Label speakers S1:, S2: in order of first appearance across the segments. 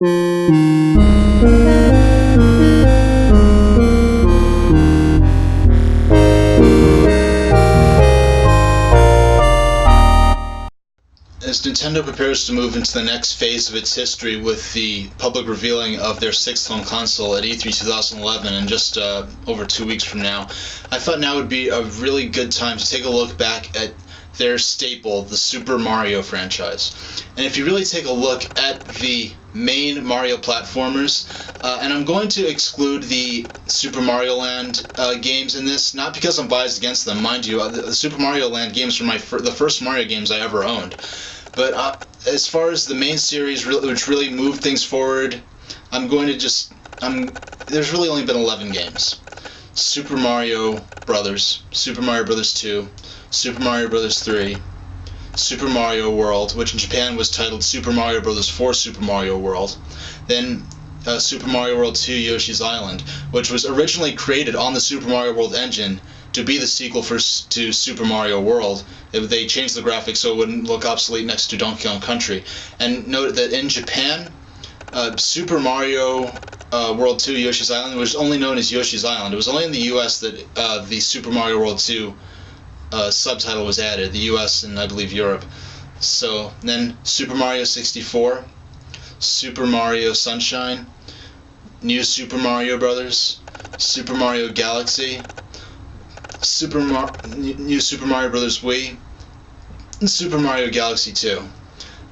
S1: As Nintendo prepares to move into the next phase of its history with the public revealing of their sixth home console at E3 2011 in just over 2 weeks from now, I thought now would be a really good time to take a look back at their staple, the Super Mario franchise. And if you really take a look at the main Mario platformers, and I'm going to exclude the Super Mario Land games in this, not because I'm biased against them, mind you, the Super Mario Land games were the first Mario games I ever owned. But as far as the main series, which really moved things forward, there's really only been 11 games. Super Mario Brothers, Super Mario Brothers 2, Super Mario Brothers 3, Super Mario World, which in Japan was titled Super Mario Brothers 4 Super Mario World, then Super Mario World 2 Yoshi's Island, which was originally created on the Super Mario World engine to be the sequel to Super Mario World. They changed the graphics so it wouldn't look obsolete next to Donkey Kong Country. And note that in Japan, Super Mario World 2 Yoshi's Island was only known as Yoshi's Island. It was only in the US that the Super Mario World 2 subtitle was added, the US and I believe Europe. So then Super Mario 64, Super Mario Sunshine, New Super Mario Brothers, Super Mario Galaxy, New Super Mario Brothers Wii, and Super Mario Galaxy 2.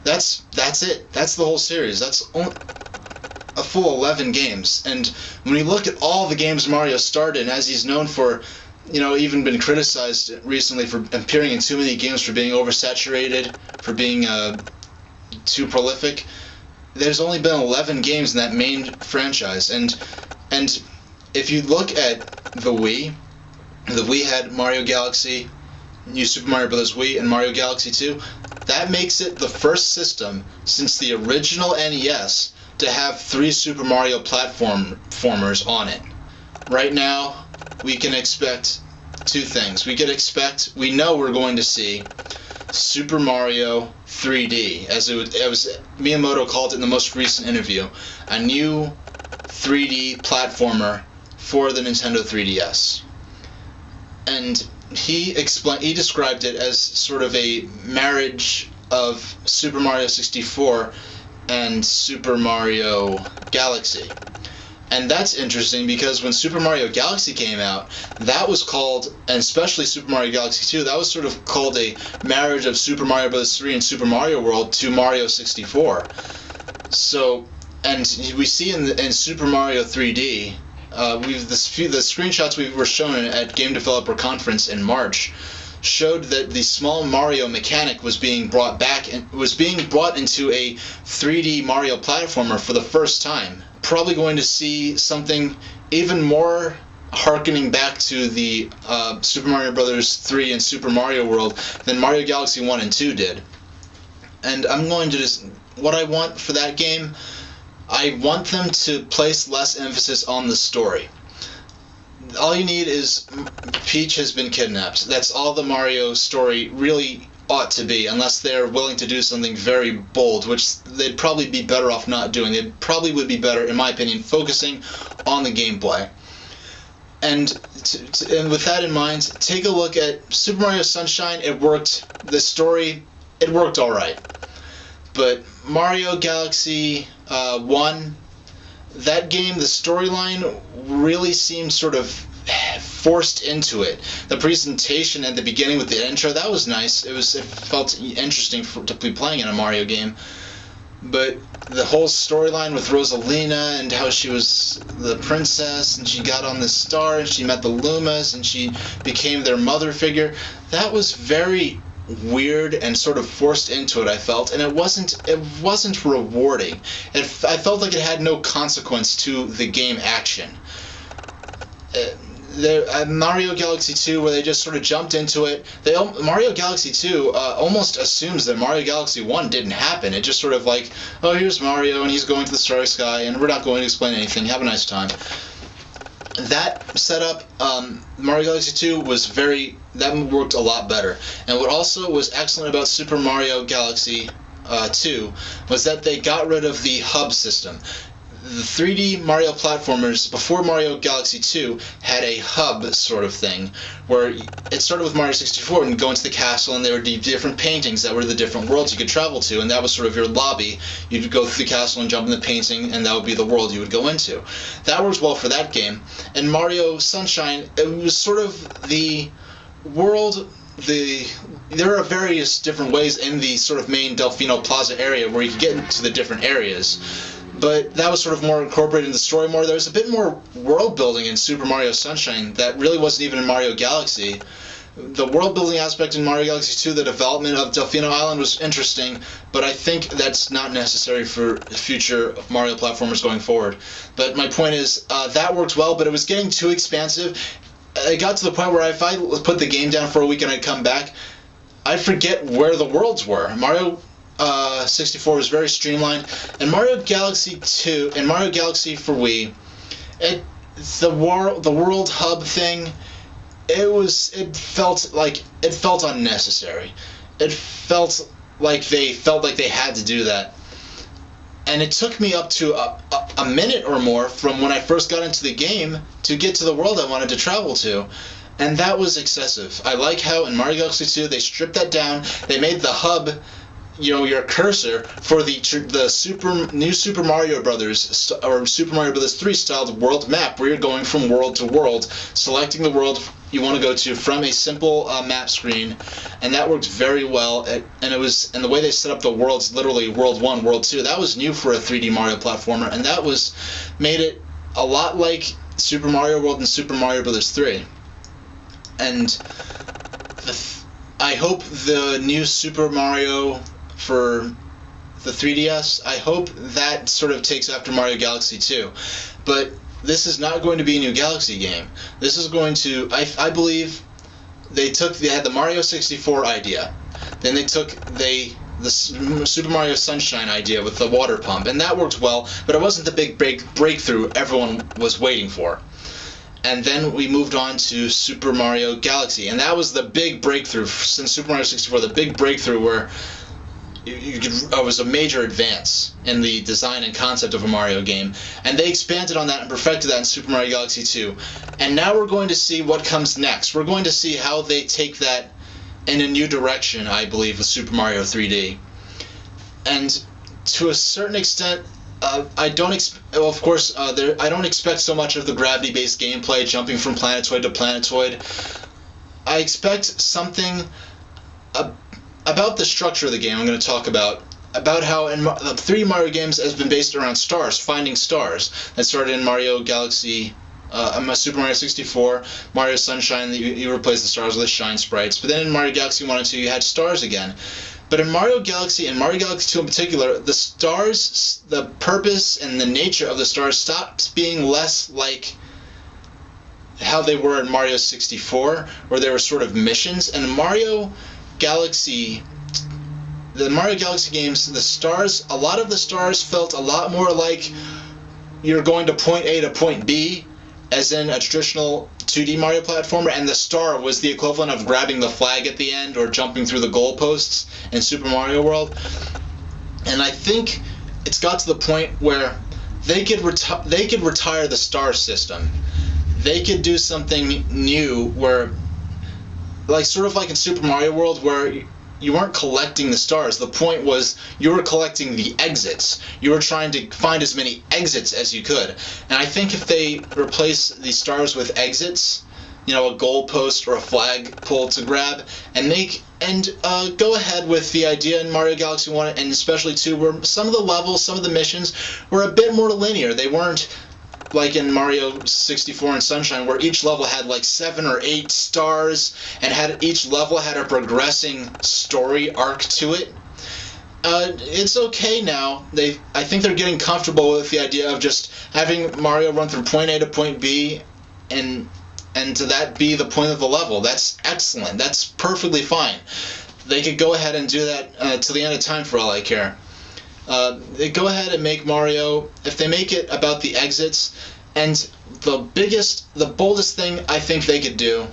S1: That's it. That's the whole series. That's a full 11 games. And when you look at all the games Mario starred in, as he's known for, even been criticized recently for appearing in too many games, for being oversaturated, for being too prolific, there's only been 11 games in that main franchise. And if you look at the Wii had Mario Galaxy, New Super Mario Bros. Wii, and Mario Galaxy 2. That makes it the first system since the original NES to have 3 Super Mario platformers on it. Right now, we can expect 2 things. We know we're going to see Super Mario 3D, as Miyamoto called it in the most recent interview, a new 3D platformer for the Nintendo 3DS. And he described it as sort of a marriage of Super Mario 64 and Super Mario Galaxy. And that's interesting because when Super Mario Galaxy came out, that was called, and especially Super Mario Galaxy 2, that was sort of called a marriage of Super Mario Bros. 3 and Super Mario World to Mario 64. So, and we see in Super Mario 3D, the screenshots we were shown at Game Developer Conference in March showed that the small Mario mechanic was being brought into a 3D Mario platformer for the first time. Probably going to see something even more harkening back to the Super Mario Bros. 3 and Super Mario World than Mario Galaxy 1 and 2 did. And I'm going to what I want for that game, I want them to place less emphasis on the story. All you need is Peach has been kidnapped. That's all the Mario story really ought to be, unless they're willing to do something very bold, which they'd probably be better off not doing. They probably would be better, in my opinion, focusing on the gameplay. And with that in mind, take a look at Super Mario Sunshine. It worked. The story, it worked all right. But Mario Galaxy 1, that game, the storyline really seemed sort of forced into it. The presentation at the beginning with the intro, that was nice. It felt interesting to be playing in a Mario game. But the whole storyline with Rosalina and how she was the princess and she got on the star and she met the Lumas and she became their mother figure, that was very weird and sort of forced into it, I felt, and it wasn't rewarding. I felt like it had no consequence to the game action. Mario Galaxy 2, where they just sort of jumped into it. Mario Galaxy 2 almost assumes that Mario Galaxy 1 didn't happen. It just sort of like, oh, here's Mario, and he's going to the Starry Sky, and we're not going to explain anything. Have a nice time. That setup, Mario Galaxy 2 that worked a lot better. And what also was excellent about Super Mario Galaxy 2 was that they got rid of the hub system. The 3D Mario platformers before Mario Galaxy 2 had a hub sort of thing, where it started with Mario 64 and go into the castle, and there would be different paintings that were the different worlds you could travel to, and that was sort of your lobby. You'd go through the castle and jump in the painting, and that would be the world you would go into. That works well for that game. And Mario Sunshine, it was sort of the world. There are various different ways in the sort of main Delfino Plaza area where you could get into the different areas. But that was sort of more incorporated in the story more. There was a bit more world building in Super Mario Sunshine that really wasn't even in Mario Galaxy. The world building aspect in Mario Galaxy 2, the development of Delfino Island was interesting, but I think that's not necessary for future Mario platformers going forward. But my point is, that worked well, but it was getting too expansive. It got to the point where if I put the game down for a week and I'd come back, I'd forget where the worlds were. Mario 64 was very streamlined, and Mario Galaxy 2 and Mario Galaxy for Wii, the world hub thing, it felt unnecessary. It felt like they had to do that, and it took me up to a minute or more from when I first got into the game to get to the world I wanted to travel to. And that was excessive. I like how in Mario Galaxy 2 they stripped that down. They made the hub, your cursor for the new Super Mario Brothers or Super Mario Brothers 3 styled world map, where you're going from world to world, selecting the world you want to go to from a simple map screen, and that worked very well. And the way they set up the worlds, literally World 1, World 2, that was new for a 3D Mario platformer, and that made it a lot like Super Mario World and Super Mario Brothers 3. And I hope the new Super Mario for the 3DS, I hope that sort of takes after Mario Galaxy 2. But this is not going to be a new Galaxy game. This is going to, I believe, they had the Mario 64 idea. Then they took the Super Mario Sunshine idea with the water pump, and that worked well, but it wasn't the big breakthrough everyone was waiting for. And then we moved on to Super Mario Galaxy, and that was the big breakthrough since Super Mario 64, the big breakthrough where it was a major advance in the design and concept of a Mario game. And they expanded on that and perfected that in Super Mario Galaxy 2. And now we're going to see what comes next. We're going to see how they take that in a new direction, I believe, with Super Mario 3D. And to a certain extent, I don't expect so much of the gravity-based gameplay, jumping from planetoid to planetoid. I expect something about the structure of the game I'm going to talk about how in the 3D Mario games has been based around stars, finding stars. That started in Mario Galaxy, Super Mario 64, Mario Sunshine, you replace the stars with shine sprites. But then in Mario Galaxy 1 and 2 you had stars again. But in Mario Galaxy, and Mario Galaxy 2 in particular, the stars, the purpose and the nature of the stars stops being less like how they were in Mario 64, where they were sort of missions. And in the Mario Galaxy games, the stars, a lot of the stars felt a lot more like you're going to point A to point B, as in a traditional 2D Mario platformer, and the star was the equivalent of grabbing the flag at the end or jumping through the goalposts in Super Mario World. And I think it's got to the point where they could retire the star system. They could do something new where, sort of like in Super Mario World, where you weren't collecting the stars. The point was you were collecting the exits. You were trying to find as many exits as you could. And I think if they replace the stars with exits, a goalpost or a flagpole to grab, and go ahead with the idea in Mario Galaxy 1 and especially 2, where some of the levels, some of the missions were a bit more linear. They weren't like in Mario 64 and Sunshine, where each level had 7 or 8 stars, and each level had a progressing story arc to it. It's okay now. I think they're getting comfortable with the idea of just having Mario run through point A to point B, and to that be the point of the level. That's excellent. That's perfectly fine. They could go ahead and do that till the end of time for all I care. They go ahead and make Mario, if they make it about the exits, and the boldest thing I think they could do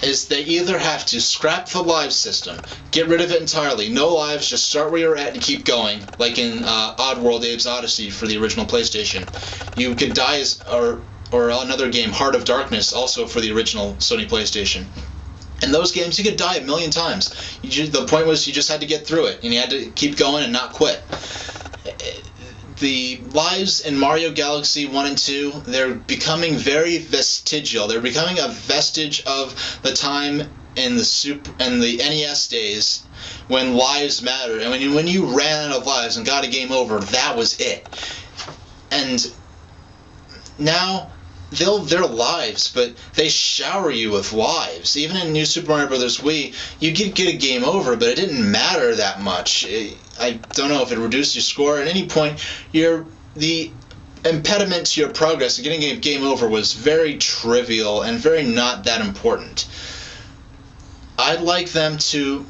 S1: is they either have to scrap the live system, get rid of it entirely, no lives, just start where you're at and keep going, like in Oddworld Abe's Odyssey for the original PlayStation. You could die as, or another game, Heart of Darkness, also for the original Sony PlayStation. In those games, you could die a million times. The point was you just had to get through it, and you had to keep going and not quit. The lives in Mario Galaxy 1 and 2, they're becoming very vestigial. They're becoming a vestige of the time in the NES days when lives mattered. And when you ran out of lives and got a game over, that was it. And now they're lives, but they shower you with lives. Even in New Super Mario Bros. Wii, you get a game over, but it didn't matter that much. I don't know if it reduced your score. At any point, the impediment to your progress and getting a game over was very trivial and very not that important. I'd like them to,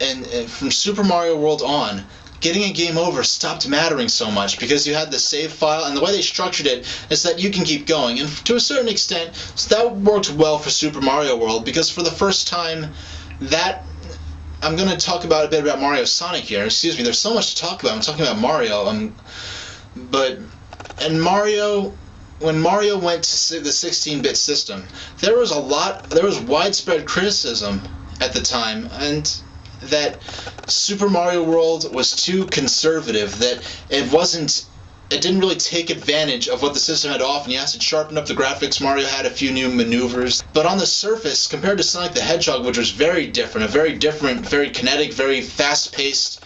S1: and from Super Mario World on, getting a game over stopped mattering so much because you had the save file, and the way they structured it is that you can keep going. And to a certain extent, that worked well for Super Mario World, because for the first time, I'm going to talk about a bit about Mario Sonic here. Excuse me, there's so much to talk about. I'm talking about Mario, when Mario went to the 16-bit system, there was widespread criticism at the time, and that Super Mario World was too conservative, that it didn't really take advantage of what the system had to offer. Yes, it sharpened up the graphics, Mario had a few new maneuvers, but on the surface, compared to Sonic the Hedgehog, which was very different, very kinetic, very fast-paced,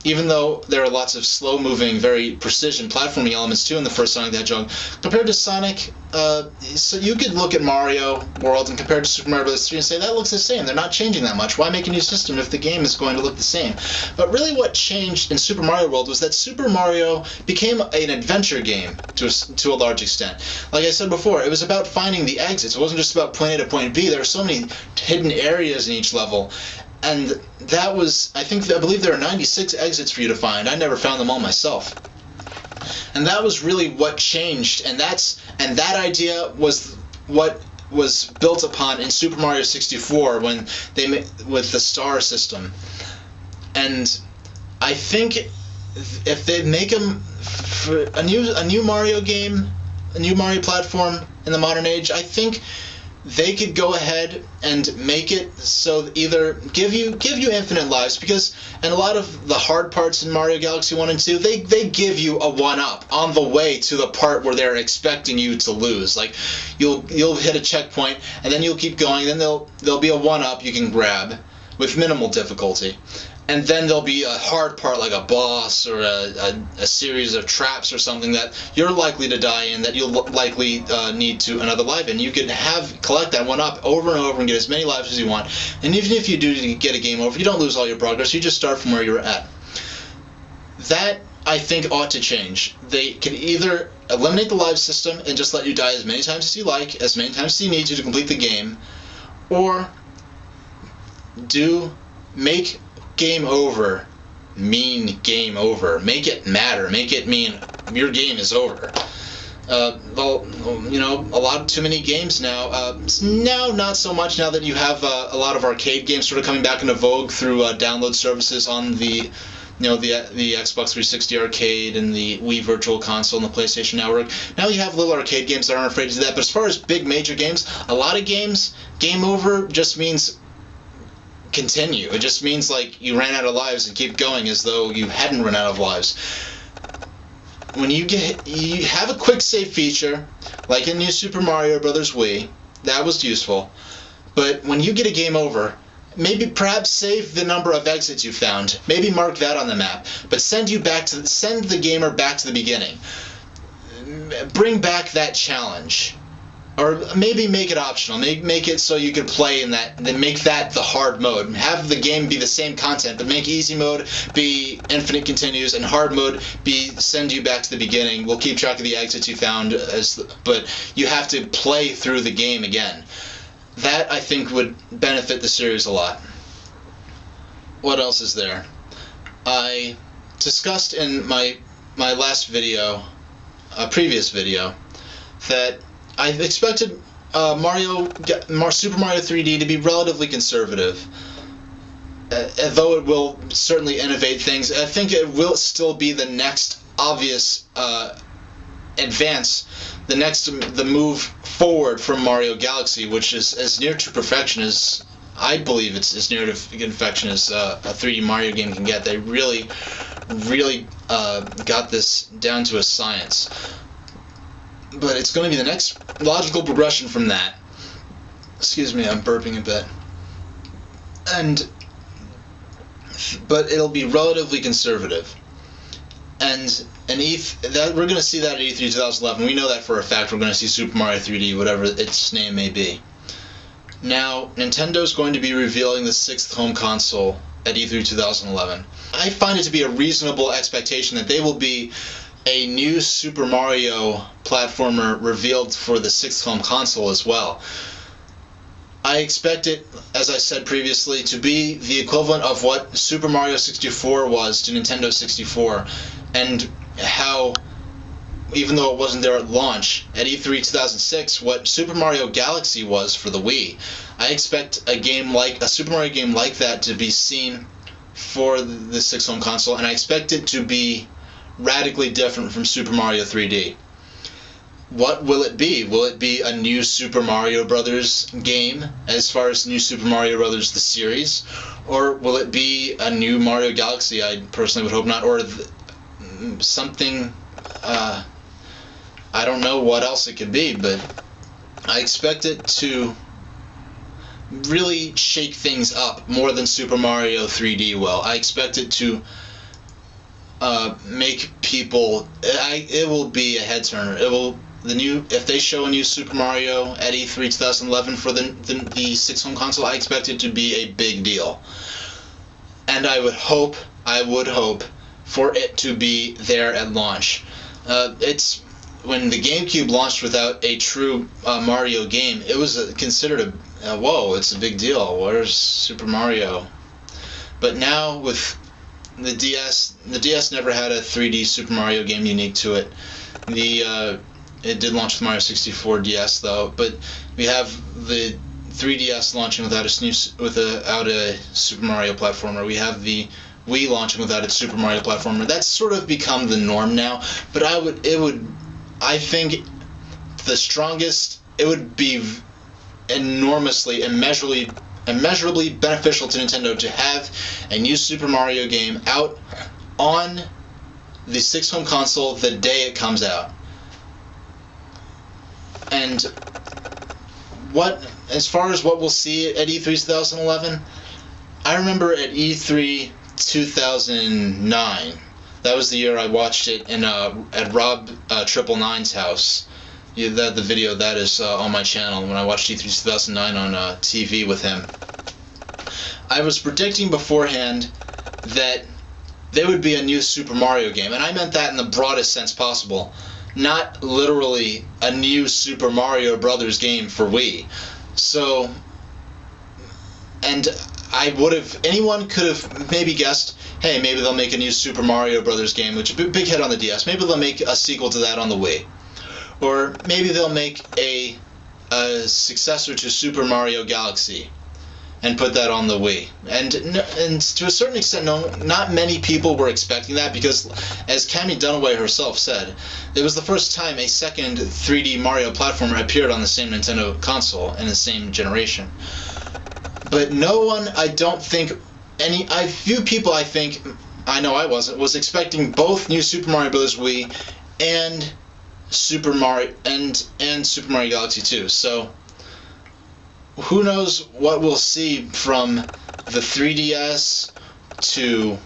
S1: even though there are lots of slow-moving, very precision platforming elements too in the first Sonic the Hedgehog, compared to Sonic, so you could look at Mario World and compare it to Super Mario Bros. 3 and say, that looks the same, they're not changing that much, why make a new system if the game is going to look the same? But really what changed in Super Mario World was that Super Mario became an adventure game to a large extent. Like I said before, it was about finding the exits, it wasn't just about point A to point B, there were so many hidden areas in each level. And that was, I believe there are 96 exits for you to find. I never found them all myself. And that was really what changed, and that idea was what was built upon in Super Mario 64 when with the star system. And I think if they make them for a new Mario game, a new Mario platform in the modern age, I think they could go ahead and make it so either give you infinite lives, because in a lot of the hard parts in Mario Galaxy 1 and 2, they give you a 1-up on the way to the part where they're expecting you to lose. Like you'll hit a checkpoint and then you'll keep going, then there'll be a 1-up you can grab with minimal difficulty. And then there'll be a hard part like a boss or a series of traps or something that you're likely to die in, that you'll likely need to another life in. You can collect that 1-up over and over and get as many lives as you want. And even if you do get a game over, you don't lose all your progress, you just start from where you're at. That, I think, ought to change. They can either eliminate the live system and just let you die as many times as you like, as many times as you need to complete the game, or make game over mean game over. Make it matter. Make it mean your game is over. Well, you know, a lot too many games now. Now, not so much now that you have a lot of arcade games sort of coming back into vogue through download services on the Xbox 360 arcade and the Wii Virtual Console and the PlayStation Network. Now you have little arcade games that aren't afraid to do that. But as far as big major games, a lot of games, game over just means continue. It just means like you ran out of lives and keep going as though you hadn't run out of lives. When you have a quick save feature, like in New Super Mario Bros. Wii, that was useful. But when you get a game over, perhaps save the number of exits you found. Maybe mark that on the map. But send the gamer back to the beginning. Bring back that challenge. Or maybe make it optional. Make it so you could play in that. Then make that the hard mode. Have the game be the same content, but make easy mode be infinite continues, and hard mode send you back to the beginning. We'll keep track of the exits you found, but you have to play through the game again. That, I think, would benefit the series a lot. What else is there? I discussed in my last video, a previous video, that I expected Super Mario 3D to be relatively conservative. Though it will certainly innovate things, I think it will still be the next obvious advance, the move forward from Mario Galaxy, which is as near to perfection as I believe it's as near to perfection as a 3D Mario game can get. They really got this down to a science. But it's going to be the next logical progression from that. Excuse me, I'm burping a bit. But it'll be relatively conservative. And that we're going to see that at E3 2011. We know that for a fact. We're going to see Super Mario 3D, whatever its name may be. Now, Nintendo's going to be revealing the 6th home console at E3 2011. I find it to be a reasonable expectation that they will be a new Super Mario platformer revealed for the 6th home console as well. I expect it, as I said previously, to be the equivalent of what Super Mario 64 was to Nintendo 64, and how, even though it wasn't there at launch, at E3 2006, what Super Mario Galaxy was for the Wii. I expect a Super Mario game like that to be seen for the 6th home console, and I expect it to be radically different from Super Mario 3D. What will it be? Will it be a new Super Mario Brothers game, as far as New Super Mario Brothers the series? Or will it be a new Mario Galaxy? I personally would hope not. Or something, I don't know what else it could be, but I expect it to really shake things up more than Super Mario 3D will. I expect it to make people... it will be a head turner. If they show a new Super Mario at E3 2011 for the 6th home console, I expect it to be a big deal. And I would hope for it to be there at launch. When the GameCube launched without a true Mario game, it was considered whoa, it's a big deal. Where's Super Mario? But now with the DS never had a 3D Super Mario game unique to it. It did launch with Mario 64 DS though, but we have the 3DS launching without a Super Mario platformer. We have the Wii launching without its Super Mario platformer. That's sort of become the norm now. But I think the strongest, it would be enormously, immeasurably beneficial to Nintendo to have a new Super Mario game out on the 6th home console the day it comes out. And as far as what we'll see at E3 2011, I remember at E3 2009, that was the year I watched it at Rob 999's house. The video of that is on my channel, when I watched E3 2009 on TV with him. I was predicting beforehand that there would be a new Super Mario game, and I meant that in the broadest sense possible. Not literally a new Super Mario Brothers game for Wii. So, and anyone could have maybe guessed, hey, maybe they'll make a new Super Mario Brothers game, which is a big hit on the DS. Maybe they'll make a sequel to that on the Wii. Or maybe they'll make a successor to Super Mario Galaxy and put that on the Wii. And to a certain extent, no, not many people were expecting that, because, as Cammie Dunaway herself said, it was the first time a second 3D Mario platformer appeared on the same Nintendo console in the same generation. But no one, I don't think, few people, I think, I know I wasn't, was expecting both New Super Mario Bros. Wii and Super Mario and Super Mario Galaxy 2. So who knows what we'll see from the 3DS to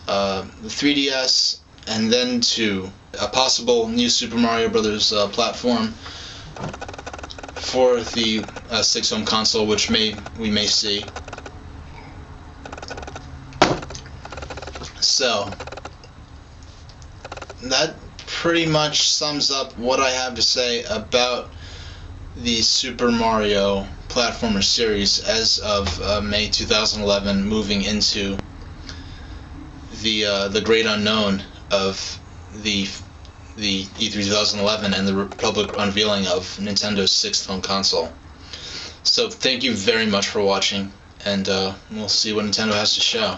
S1: the 3DS, and then to a possible new Super Mario Brothers platform for the 6th home console, which we may see. So that pretty much sums up what I have to say about the Super Mario platformer series as of May 2011, moving into the great unknown of the the E3 2011 and the public unveiling of Nintendo's 6th home console. So thank you very much for watching, and we'll see what Nintendo has to show.